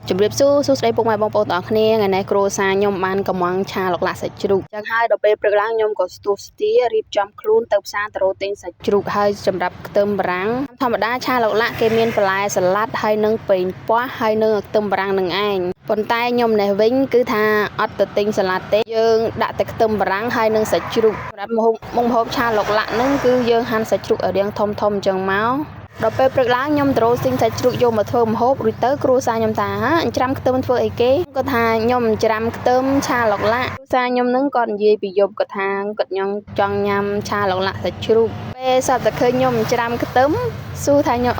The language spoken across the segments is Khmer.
ជំរាបសួរស្ដីពុកម៉ែបងប្អូនទាំងអស់គ្នាថ្ងៃនេះគ្រួសារខ្ញុំបានកំងឆាឡុកឡាក់សាច់ជ្រូកចឹងហើយដល់ពេលព្រឹកឡើងខ្ញុំក៏ស្ទុះស្ទារៀបចំខ្លួនទៅផ្សារទៅរកទិញសាច់ជ្រូកហើយសម្រាប់ខ្ទឹមបារាំងធម្មតាឆាឡុកឡាក់គេមានបន្លែសាឡាត់ហើយនឹងប៉េងប៉ោះហើយនឹងខ្ទឹមបារាំងនឹងឯងប៉ុន្តែខ្ញុំនេះវិញគឺថាអត់ទៅទិញសាឡាត់ទេយើងដាក់តែខ្ទឹមបារាំងហើយនឹងសាច់ជ្រូកសម្រាប់ម្ហូបឆាឡុកឡាក់ហ្នឹងគឺយើងហាន់សាច់ជ្រូកឲ្យរាងធំៗអញ្ចឹងមកដល់ពេលព្រឹកឡើងខ្ញុំទៅរកទិញសាច់ជ្រូកយកមកធ្វើម្ហូបរួចទៅគ្រួសារខ្ញុំថាអញ្ច្រាំខ្ទឹមធ្វើអីគេគាត់ថាខ្ញុំអញ្ច្រាំខ្ទឹមឆាឡុកឡាក់គ្រួសារខ្ញុំនឹងគាត់និយាយពីយប់គាត់ថាគាត់ខ្ញុំចង់ញ៉ាំឆាឡុកឡាក់សាច់ជ្រូកពេលសត្វតែឃើញខ្ញុំអញ្ច្រាំខ្ទឹមសួរថាខ្ញុំ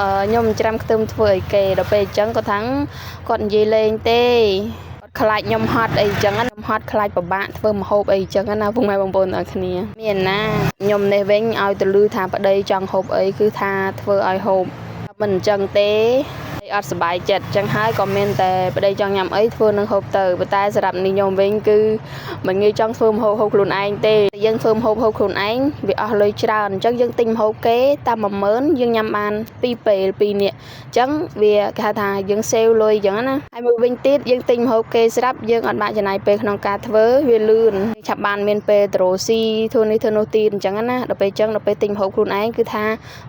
អញ្ច្រាំខ្ទឹមធ្វើអីគេដល់ពេលអញ្ចឹងគាត់ថាគាត់និយាយលេងទេខ្លាចខ្ញុំហត់អីចឹងខ្ញុំហត់ខ្លាចពិបាកធ្វើម្ហូបអីចឹងណាពុកម៉ែបងប្អូនទាំងគ្នាមានណាខ្ញុំនេះវិញឲ្យទៅលឺថាប្តីចង់ហូបអីគឺថាធ្វើឲ្យហូបមិនអញ្ចឹងទេអត់សប្បាយចិត្តចឹងហើយក៏មានតែប្តីចង់ញ៉ាំអីធ្វើនឹងហូបទៅប៉ុន្តែសម្រាប់នេះខ្ញុំវិញគឺមិនងាយចង់ធ្វើម្ហូបហូបខ្លួនឯងទេយើងធ្វើម្ហូបហូបខ្លួនឯងវាអស់លុយច្រើនអញ្ចឹងយើងទិញម្ហូបគេតាម10000យើងញ៉ាំបាន2ពេល2នាក់អញ្ចឹងវាគេហៅថាយើងសេវលុយអញ្ចឹងណាហើយមួយវិញទៀតយើងទិញម្ហូបគេស្រាប់យើងអត់បាក់ចំណាយពេលក្នុងការធ្វើវាលឿនឆាប់បានមានពេលទៅរកស៊ីធ្វើនេះធ្វើនោះទៀតអញ្ចឹងណាដល់ពេលអញ្ចឹងដល់ពេលទិញម្ហូបខ្លួនឯងគឺថា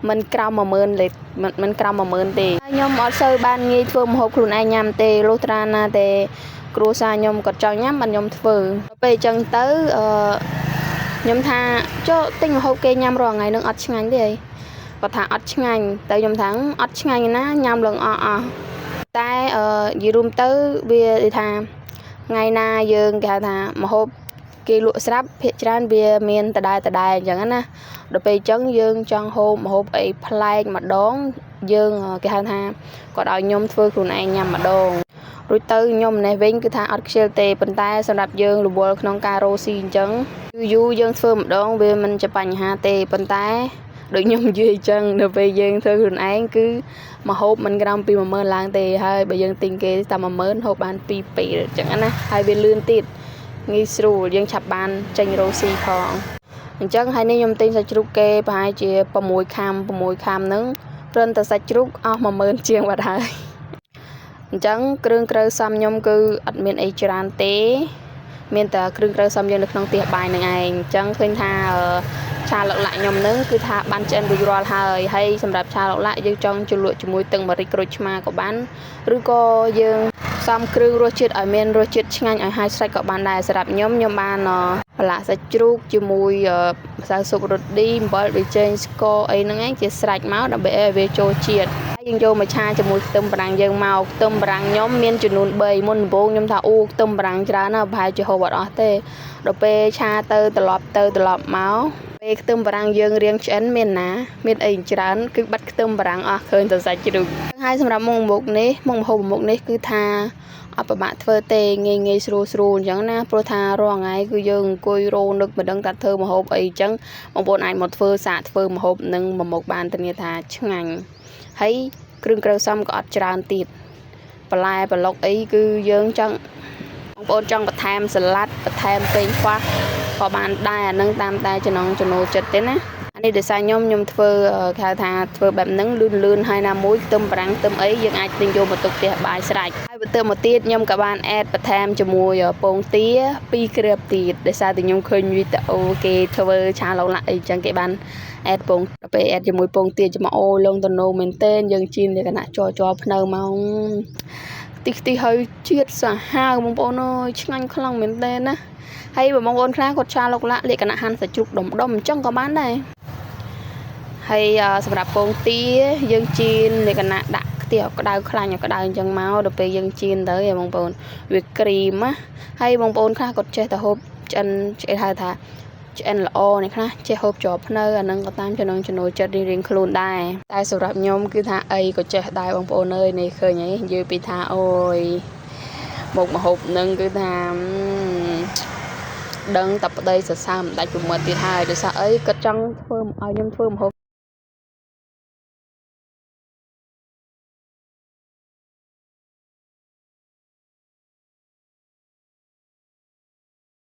មិនក្រោម10000លេមិនក្រោម10000ទេខ្ញុំអត់សូវបានងាយធ្វើម្ហូបខ្លួនឯងញ៉ាំទេលុះត្រាណាតែគ្រួសារខ្ញុំគាត់ចង់ញ៉ាំបានខ្ញុំធ្វើដល់ពេលអញ្ចឹងទៅខ្ញុំថាចុះទិញម្ហូបគេញ៉ាំរាល់ថ្ងៃនឹងអត់ឆ្ងាញ់ទេគាត់ថាអត់ឆ្ងាញ់តែខ្ញុំថាអត់ឆ្ងាញ់ណាញ៉ាំឡើងអស់តែនិយាយរួមទៅវាថាថ្ងៃណាយើងគេហៅថាម្ហូបគេលក់ស្រាប់ភាគច្រើនវាមានដដែលអញ្ចឹងណាដល់ពេលអញ្ចឹងយើងចង់ហូបម្ហូបអីប្លែកម្ដងយើងគេហៅថាគាត់ឲ្យខ្ញុំធ្វើខ្លួនឯងញ៉ាំម្ដងរួចទៅខ្ញុំនេះវិញគឺថាអត់ខ្ជិលទេប៉ុន្តែសម្រាប់យើងរវល់ក្នុងការរកស៊ីអញ្ចឹងយូរយើងធ្វើម្ដងវាមិនជាបញ្ហាទេប៉ុន្តែដូចខ្ញុំនិយាយអញ្ចឹងនៅពេលយើងធ្វើខ្លួនឯងគឺម្ហូបមិនក្រោមពី10000ឡើងទេហើយបើយើងទិញគេតែ10000ហូបបាន2ពេលអញ្ចឹងណាហើយវាលឿនទៀតងាយស្រួលយើងឆាប់បានចេញរកស៊ីផងអញ្ចឹងហើយនេះខ្ញុំទិញសាច់ជ្រូកគេប្រហែលជា6ខាំហ្នឹងព្រឹនតែសាច់ជ្រូកអស់10000ជាងបាត់ហើយអញ្ចឹងគ្រឿងក្រៅសំខ្ញុំគឺអត់មានអីច្រើនទេមានតែគ្រឿងក្រៅសំយើងនៅក្នុងផ្ទះបាយនឹងឯងអញ្ចឹងឃើញថាឆាឡុកឡាក់ខ្ញុំនឹងគឺថាបានឆ្អិនរួចរាល់ហើយសម្រាប់ឆាឡុកឡាក់យើងចង់ជ្រលក់ជាមួយទឹកម្រេចក្រូចឆ្មាក៏បានឬក៏យើងផ្សំគ្រឿងរសជាតិឲ្យមានរសជាតិឆ្ងាញ់ឲ្យហាយស្រេចក៏បានដែរសម្រាប់ខ្ញុំបានបន្លាក់សាច់ជ្រូកជាមួយម្សៅស៊ុបរ៉ូឌីអំបិលប៊ីចេងស្ករអីហ្នឹងឯងជាស្រេចមកដើម្បីឲ្យវាចូលជាតិហើយយើងយកមកឆាជាមួយខ្ទឹមបារាំងយើងមកខ្ទឹមបារាំងខ្ញុំមានចំនួន3មុនដំបូងខ្ញុំថាខ្ទឹមបារាំងច្រើនណាស់ប្រហែលជាហូបអត់អស់ទេដល់ពេលឆាទៅត្រឡប់មកពេលខ្ទឹមបារាំងយើងរៀងឆ្អិនមានអីច្រើនគឺបាត់ខ្ទឹមបារាំងអស់ឃើញតែសាច់ជ្រូកហើយសម្រាប់មុខម្ហូបនេះគឺថាអត់ពិបាកធ្វើទេងាយស្រួលអញ្ចឹងណាព្រោះថារាល់ថ្ងៃគឺយើងអង្គុយរោនឹកមិនដឹងថាធ្វើម្ហូបអីអញ្ចឹងបងប្អូនអាចមកធ្វើម្ហូបនឹងមួយមុខបានធានាថាឆ្ងាញ់ហើយគ្រឿងក្រៅសំក៏អត់ច្រើនទៀតបន្លែប្លុកអីគឺយើងចង់បងប្អូនចង់បន្ថែមសាឡាត់បន្ថែមពេញខ្វះក៏បានដែរអានឹងតាមតែចំណង់ចំណូលចិត្តទេណាអានេះដោយសារខ្ញុំធ្វើគេហៅថាធ្វើបែបហ្នឹងលឿនហើយណាមួយខ្ទឹមបារាំងខ្ទឹមអីយើងអាចទិញយកមកទុកផ្ទះបាយស្រេចហើយបន្ទាប់មកទៀតខ្ញុំក៏បានអេដបន្ថែមជាមួយពងទា2គ្រាប់ទៀតដោយសារតែខ្ញុំឃើញវីដេអូគេធ្វើឆាឡុកឡាក់អីចឹងគេបានអេដពងដល់ពេលអេដជាមួយពងទាជាមួយលងតណូមែនតើយើងជៀនលក្ខណៈជាប់ភ្នៅមកទីហើយជាតិសាហាវបងប្អូនអើយឆ្ងាញ់ខ្លាំងមែនតើណាហើយបងប្អូនខ្លះគាត់ឆាឡុកឡាក់លក្ខណៈហាន់សាច់ជ្រូកដុំអញ្ចឹងក៏បានដែរហើយសម្រាប់ពងទាយើងជៀនលក្ខណៈដាក់ខ្ទះក្តៅខ្លាញ់ក្តៅអញ្ចឹងមកដល់ពេលយើងជៀនទៅបងប្អូនវាគ្រីមណាហើយបងប្អូនខ្លះគាត់ចេះតែហូបឆ្អិនហៅថាឆ្អិនល្អនេះខ្លះចេះហូបជាប់ភ្នៅអានឹងក៏តាមចំណង់ចំណូលចិត្តរៀងខ្លួនដែរតែសម្រាប់ខ្ញុំគឺថាអីក៏ចេះដែរបងប្អូនអើយនេះឃើញហីនិយាយពីថាអូយមុខម្ហូបនឹងគឺថាដឹងតែប្តីសរសើរមិនដាច់ប្រមាត់ទៀតហើយដោយសារអីគាត់ចង់ធ្វើឲ្យខ្ញុំធ្វើម្ហូប